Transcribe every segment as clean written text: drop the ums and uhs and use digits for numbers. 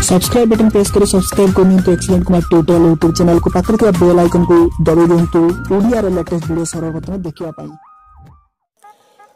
Subscribe button press कर subscribe करनियंतु excellent Kumar tutorial YouTube channel को पाकर के बेल आइकन को दबाइ दियंतु ओडिया रे लेटेस्ट वीडियो सर्वप्रथम देखिया पाई।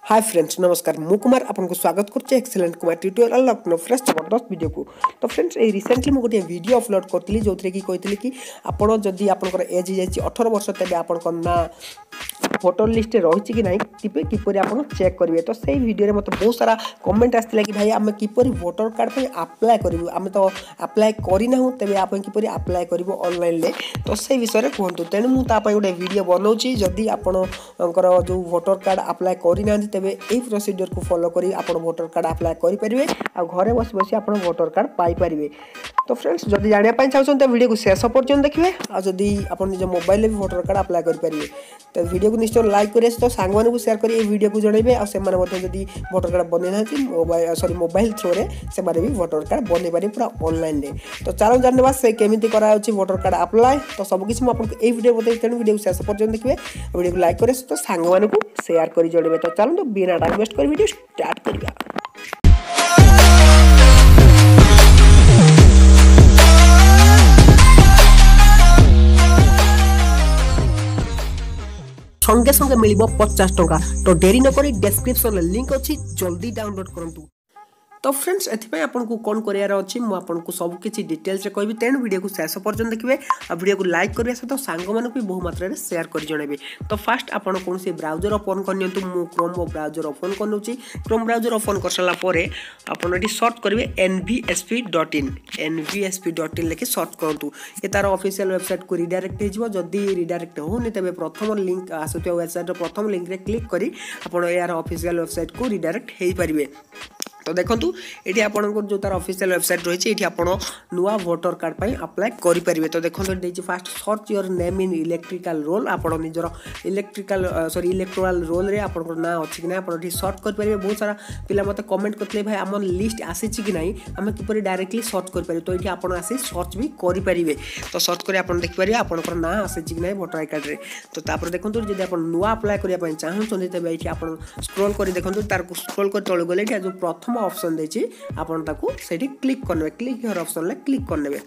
हाय फ्रेंड्स नमस्कार मु कुमार आपको स्वागत करछे एक्सीलेंट कुमार ट्यूटोरियल अपनो फ्रेश जबरदस्त वीडियो को। तो फ्रेंड्स ए रिसेंटली मु गोटे वीडियो अपलोड करतली जोथरे की कहतली कि आपण जदी आपनकर एज जायछि 18 वर्ष तबे आपनकर ना वोटर लिस्ट रही कि नहीं तिपे किपरि आपण चेक करिवे। तो सेही वीडियो रे मते बहुत सारा कमेंट आस्तिला कि भाई आमे किपरि वोटर कार्ड पे अप्लाई करिवु, आमे तो अप्लाई करि ना हूं तबे आपण किपरि अप्लाई करिवु ऑनलाइन ले। तो सेही विषय रे कहंतु तेन मु ता पय गोटे वीडियो बनौछि जदी आपनकर जो वोटर कार्ड अप्लाई करि ना तबे ए प्रोसीजर को फॉलो करी आपण वोटर कार्ड अप्लाई करि परिवे आ घरे बस बसी आपण वोटर कार्ड पाई परिवे। तो फ्रेंड्स जदी जानिया पय चाहछन त वीडियो को शेष पर्यंत देखिवे आ जदी आपण निज मोबाइल ले भी वोटर कार्ड अप्लाई करि परिवे तो वीडियो को निश्चय लाइक करिए तो सांग मानू शेयर करी वीडियो को जनइबे आ से माने मते जदी वोटर कार्ड बने नाथि मोबाइल थ्रू रे से माने भी वोटर कार्ड बने पारे पूरा ऑनलाइन रे। तो चलो जानबा से केमिति करा होछि वोटर कार्ड अप्लाई। तो सब किछ म आपन ए वीडियो बतै तेनु वीडियो को शेष पर्यंत देखिवे वीडियो को लाइक करिए तो सांग मानू शेयर करी जनइबे। तो चलो तो बिना टाइम वेस्ट कर वीडियो स्टार्ट करिया। संगे संगे मिलिबो 50 टका। तो देरी न करी डिस्क्रिप्शन लिंक अछि जल्दी डाउनलोड करंतु। तो फ्रेंड्स एथिपय आपनको कोन करियार अछि मु आपनको सब किछि डिटेल्स रे कहबी तेन वीडियो को शेष पर्यंत देखिबे आ वीडियो को लाइक करिया सहित सांग मानक भी बहु मात्रा रे शेयर करि जणेबे। तो फर्स्ट आपण कोन से ब्राउजर ओपन करनियंतु मु क्रोम ब्राउजर ओपन करनोछि। क्रोम ब्राउजर ओपन करसला परे आपण एठी सर्च करिवे nvsp.in nvsp.in लेके सर्च करंतु। ए तार ऑफिशियल वेबसाइट को रिडायरेक्ट हेजिवो। जदी रिडायरेक्ट होनी तबे प्रथम लिंक आसुतिया वेबसाइट रो प्रथम लिंक रे क्लिक करी आपण यार ऑफिशियल वेबसाइट को रिडायरेक्ट हेइ परिबे। तो देखंतु एठी आपनको जो तार ऑफिशियल वेबसाइट रही एठी आपण नुवा वोटर कार्ड पई अप्लाई करि परिबे। तो देखंतु देछि fast search your name in electrical roll आपण निजर इलेक्टोरल रोल रे आपनको ना अछि कि ना आपण एठी सर्च करि परिबे। बहुत सारा पिला मते कमेंट करतले भाई हमन लिस्ट आसी छि कि नाही हम किपरि डायरेक्टली सर्च करि परिबे। तो एठी आपण आसी सर्च भी करि परिबे। तो सर्च करि आपण देखि परिबे आपनकर ना आसी छि कि नाही वोटर कार्ड रे। तो तापर देखंतु जदि आपण नुवा अप्लाई करिया पई चाहन छथि तबे एठी आपण स्क्रॉल करि देखंतु तार स्क्रॉल करि तळ गले एठी जो प्रथम ऑप्शन देछि आपण ताकू सेठी क्लिक करने क्लिक हियर ऑप्शन ले क्लिक करने।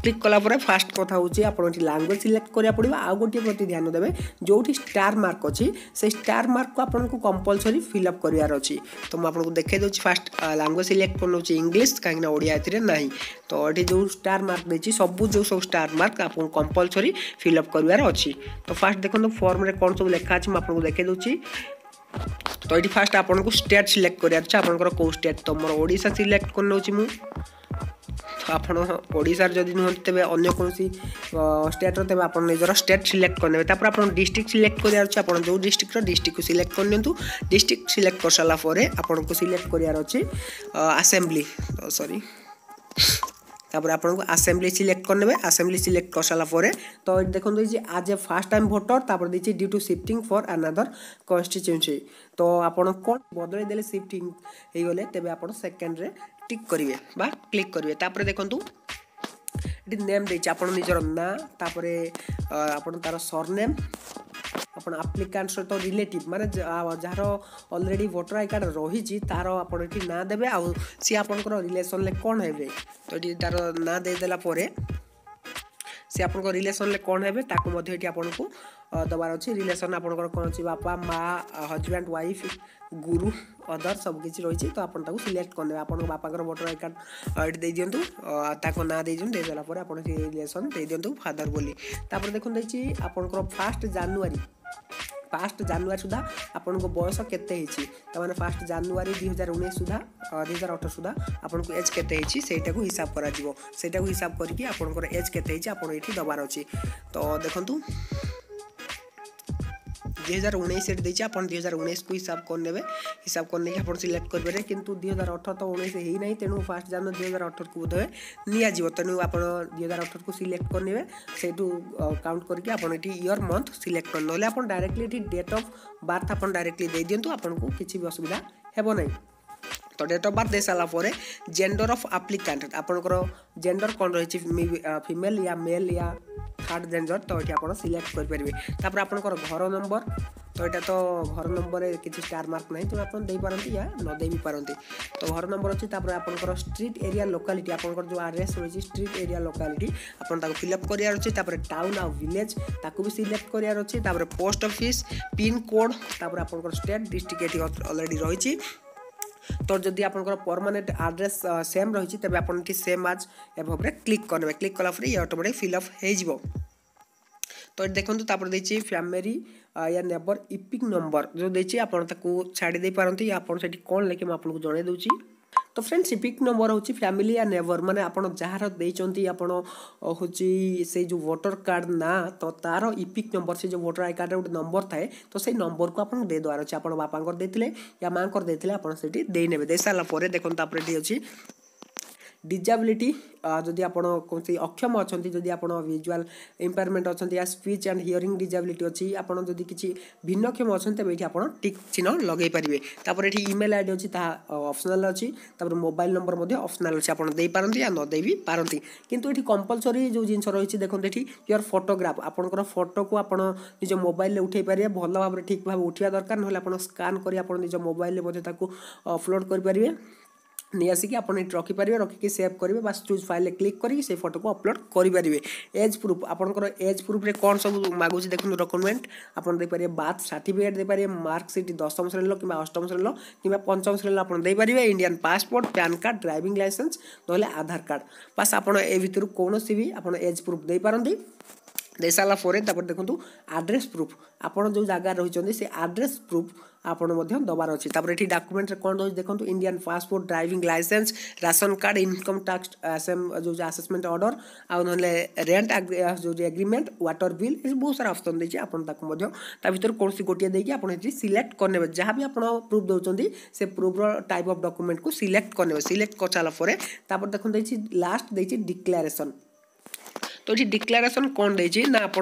क्लिक कला परे फास्ट कथा होछि आपण एठी लैंग्वेज सिलेक्ट करिया पड़िबा। आ गोटे प्रति ध्यान देबे जोठी स्टार मार्क अछि से स्टार मार्क को आपण को कंपलसरी फिल अप करियार अछि। तो म आपण को देखे दोछि फास्ट लैंग्वेज सिलेक्ट करनोछि इंग्लिश काहेकि ना ओडिया एथिरे नाही। तो एठी जो स्टार मार्क देछि सब जो सब स्टार मार्क आपण कंपलसरी फिल अप करियार अछि। तो फास्ट देखन फॉर्म रे कोन सब लेखा अछि म आपण को देखे दोछि। तो ये फास्ट आपन को स्टेट सिलेक्ट करिया आपनकर को स्टेट तो मोर ओडिशा सिलेक्ट करनोछि मु। तो आपन ओडिशा जदी न तबे अन्य कोनसी स्टेट रो तबे आपन निजर स्टेट सिलेक्ट करने तापर आपन डिस्ट्रिक्ट सिलेक्ट करिया अछि। आपन जो डिस्ट्रिक्ट को सिलेक्ट करनियंतु डिस्ट्रिक्ट सिलेक्ट कर साला परे आपन को सिलेक्ट करिया अछि असेंबली सॉरी तापर आपन को असेंबली सिलेक्ट करनेबे। असेंबली सिलेक्ट कर साला परे तो देखन दे आज ए फर्स्ट टाइम वोटर तापर देछि due to shifting for another constituency. तो आपन कोन बदले देले शिफ्टिंग हे गले तबे आपन सेकंड रे टिक करिवे बा क्लिक करिवे। तापर देखंतु एटी नेम देछि आपन निजर ना तापरे आपन तार सरनेम आपण एप्लिकेंट तो रिलेटिव माने jar already voter I card रही छी तार आपण एठी ना देबे आ सी आपनकर रिलेशन ले कोन हेबे। तो एठी तार ना दे देला परे से आपन को रिलेशन ले कोन हेबे ताको मध्ये एठी आपन को दबार अछि। रिलेशन आपन को कोन अछि बापा मां हस्बैंड वाइफ गुरु अदर सब किछि रही छी। तो आपन ताको सिलेक्ट करने आपन बापा कर वोटर आई कार्ड एठी दे दियंतु ताको ना दे दियंतु दे देला परे आपन रिलेशन दे दियंतु फादर बोली। तापर देखन दैछि आपन को 1 जनवरी सुधा आपन को बयस केते हिची त माने 1 जनवरी 2019 सुधा 2018 सुधा आपन को एज केते हिची सेटा को हिसाब करा जिवो। सेटा को हिसाब करके आपन को एज केते हिची आपन एठी दबार अछि। तो देखंतु 2019 सेट देछि आपन 2019 को हिसाब कर नेबे। हिसाब करने के आपन सिलेक्ट करबे किंतु 2018 तो 19 हेई नाही तेनु 1 जनवरी 2018 को बोधे निया जिवो। तेनु आपन 2018 को सिलेक्ट कर नेबे सेटू काउंट करके आपन एठी ईयर मंथ सिलेक्ट कर नले आपन डायरेक्टली एठी डेट ऑफ बर्थ आपन डायरेक्टली दे दियंतु आपन को किछि भी असुविधा हेबो नाही। तो डेट ऑफ बर्थ दे साला परे जेंडर ऑफ एप्लिकेंट आपनकर जेंडर कोन रही फीमेल या मेल या थर्ड जेंडर तो ये आप सिलेक्ट कर पारे। तापर आपनकर घर नंबर तो यहाँ तो घर नंबर किसी स्टार मार्क नहीं तो आप दे पारती या न दे भी पारती तो घर नंबर अच्छी आपंकर स्ट्रीट एरिया लोकालिटी आपंकर जो एड्रेस रही स्ट्रीट एरिया लोकालिटी आपन फिलअप करार अच्छे टाउन आ विलेज ताकू भी सिलेक्ट करार अच्छे पोस्ट ऑफिस पिन कोड आपंकर स्टेट डिस्ट्रिक्ट ये ऑलरेडी रही तो जदि आपंकर परमानेंट एड्रेस सेम रही तेज आप सेम आज एभव क्लिक करेंगे क्लिक कलापर ये ऑटोमेटिक फिलअप हो तो देखो देखिए फैमिली या नेबर इपिक नंबर जो देखिए आपको छाड़ी दे पारती आप कौन लेके मुझे जन दूसरी तो फ्रेंड्स इपिक नंबर हूँ फैमिली या नेबर माने आप जार देती आप हूँ से जो वोटर कार्ड ना तो तार इपिक नंबर से जो वोटर आई कार्ड गोटे नंबर थाए तो से नंबर को आपको दे देवार अच्छे आप बापा देते या माँ देते आप देने दे सारापर देखो अच्छी डिजाबिलिटी जदि आप कौन अक्षम अच्छा जदि आप विजुअल इम्पेयरमेंट अच्छा या स्पीच एंड हियरिंग डिजाबिलिटी अच्छी आपड़ जदि किसी भिन्नक्षम अच्छा तेज ये आप टिक चिन्ह लगे पारे तापर ये इमेल आईडी अच्छी ऑप्शनल अच्छी मोबाइल नंबर ऑप्शनल अच्छी आप दे पारती या न दे भी पारती किंतु ये कंपलसरी जो जिन रही देखते ये योर फोटोग्राफ आपंकर फोटो को आप निज मोबाइल उठे पारे भल भाव ठीक भाव उठा दरकार ना आप स्कान कर निज मोबाइल अपलोड करेंगे नहीं आसिक आप रखिपारे रखिक सेव करेंगे बास चूज फाइल क्लिक करेंगे से फोटो को अपलोड करेंगे एज प्रूफ आपंकर एज प्रूफ रे कौन सब मागुच देखो डॉक्यूमेंट आप देपारे बार्थ सर्टिफिकेट देपारे मार्कसीट 10म श्रेणी कि 8म श्रेणी कि 5म श्रेणी आप देपारे Indian passport PAN card driving licence ना आधार कार्ड बास आप भर कौन भी आप एज प्रूफ दे पारती दे सारापर देखो आड्रेस प्रूफ आपड़ जो जगह रही से आड्रेस प्रूफ आपड़ दबार अच्छी ये डॉक्यूमेंट कौन रही देखो Indian passport driving licence ration card income tax जो असेसमेंट ऑर्डर आउ ना रेंट जो एग्रीमेंट वाटर बिल ये बहुत सारा ऑप्शन देती आपतर कौन गोटे देखिए आप सिलेक्ट करने जहाँ भी आप प्रूफ दौरान से प्रूफ्र टाइप ऑफ डॉक्यूमेंट को सिलेक्ट करने सिलेक्ट कर सारापर देखो लास्ट देखिए डिक्लेरेशन तो ये डिक्लेरेशन कौन देती ना आप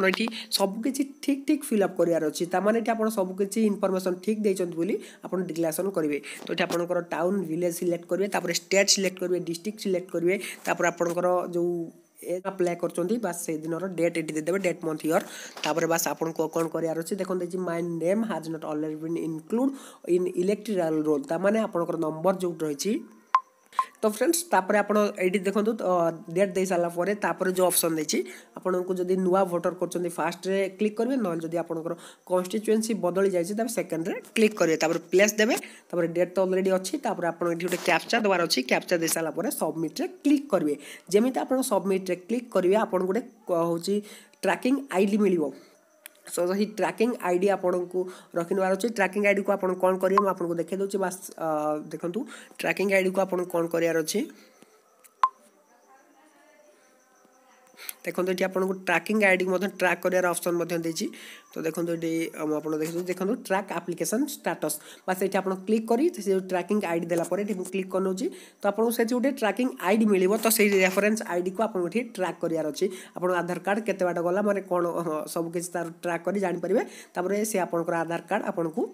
सबकि ठीक ठीक फिलअप करार अच्छी ताने आप सबकि इनफर्मेशन ठीक देते आप डिक्लेरेशन करेंगे तो ये आपंकर टाउन विलेज सिलेक्ट करेंगे स्टेट सिलेक्ट करेंगे डिस्ट्रिक्ट सिलेक्ट करेंगे आपंकर जो अप्लाई कर से दिन डेट ये देदेवे डेट मंथ ईयर तापर बास आपको कौन करार अच्छे देखते my name has not already been include in electoral roll ताने आपंकर नंबर जो रही तो फ्रेंड्स तापर आप देखो डेट दे सारापर तापर जो ऑप्शन देती आपको जब नुआ वोटर कर फास्ट रे क्लिक करेंगे ना जब आपंकर कन्स्टिट्युएंसी बदली जाए सेकेंड रे क्लिक करेंगे प्लेस देवे डेट तो ऑलरेडी अच्छी आप गोटे कैप्चा देवार अच्छी कैप्चा दे सारापर सबमिट रे क्लिक करेंगे जमी आप सबमिट रे क्लिक करेंगे आप गोटे हूँ ट्रैकिंग आईडी मिल सो ही ट्रैकिंग आईडी आपन को रखिनवार अच्छे ट्रैकिंग आईडी को आपन कौन करेंगे मुझे आपको देखे दूसरी बास देखो ट्रैकिंग आईडी को आपन कौन करार अच्छे देखो ये आपको ट्रैकिंग आईडी को ट्रैक करार ऑप्शन देती तो देखो ये देखो ट्रैक एप्लिकेशन स्टेटस बास ये आप क्लिक कर ट्रैकिंग आईडी देलापर ये क्लिक कर नौची तो आपको से गोटे ट्रैकिंग आईडी मिल तो से रेफरेंस आईडी को आपको ये ट्रैक करार अच्छी आप आधार कार्ड केते बाट गला माने कौन सबकि तार ट्रैक कर जापर से आपंकर आधार कार्ड आपको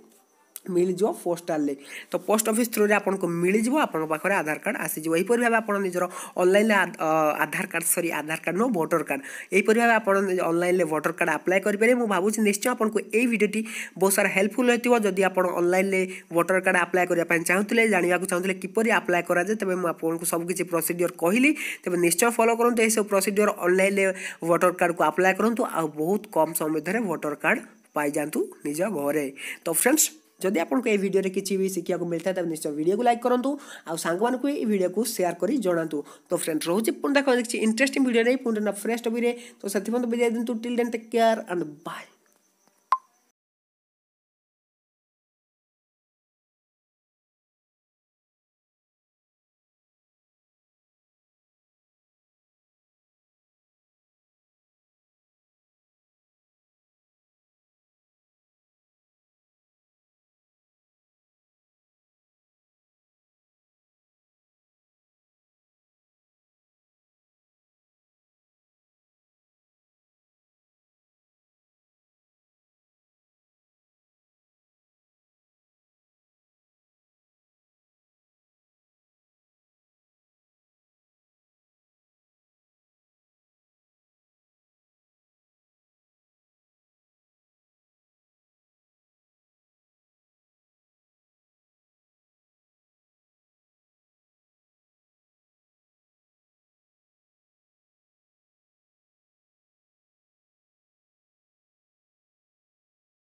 मिल जाव पोस्टाल तो पोस्ट ऑफिस थ्रू आपको मिल जाव आपन पाखे आधार कार्ड आसीज यहीपर भाव आप निजर ऑनलाइन आधार कार्ड सॉरी आधार कार्ड नो वोटर कार्ड यहीपर भाव आप ऑनलाइन वोटर कार्ड अप्लाई करेंगे मुझे भावुँ निश्चय आपको यही भिडियोटी बहुत सारा हेल्पफुल होती जदि आप ऑनलाइन वोटर कार्ड अप्लाई करने चाहूँगे जानवा चाहूँगे किपर अप्लाई कराए तेज मुझे सबकि प्रोसीडियर कहली तेज निश्चय फॉलो करूँ यही सब प्रोसीडियर ऑनलाइन वोटर कार्ड को अप्लाई करूँ आ बहुत कम समय वोटर कार्ड पाई जातु निज घरे तो फ्रेंड्स जदि आपको ये वीडियो किसी भी शिक्षा को मिलता है तब निश्चय वीडियो को लाइक करूँ आ सांग मानक ये वीडियो को शेयर कर जनातु तो फ्रेंड्स रोचे पुणी देखिए इंटरेस्टिंग वीडियो नहीं पुणी फ्रेश टॉपिक तो से विदाय दिंतु till then take care and bye.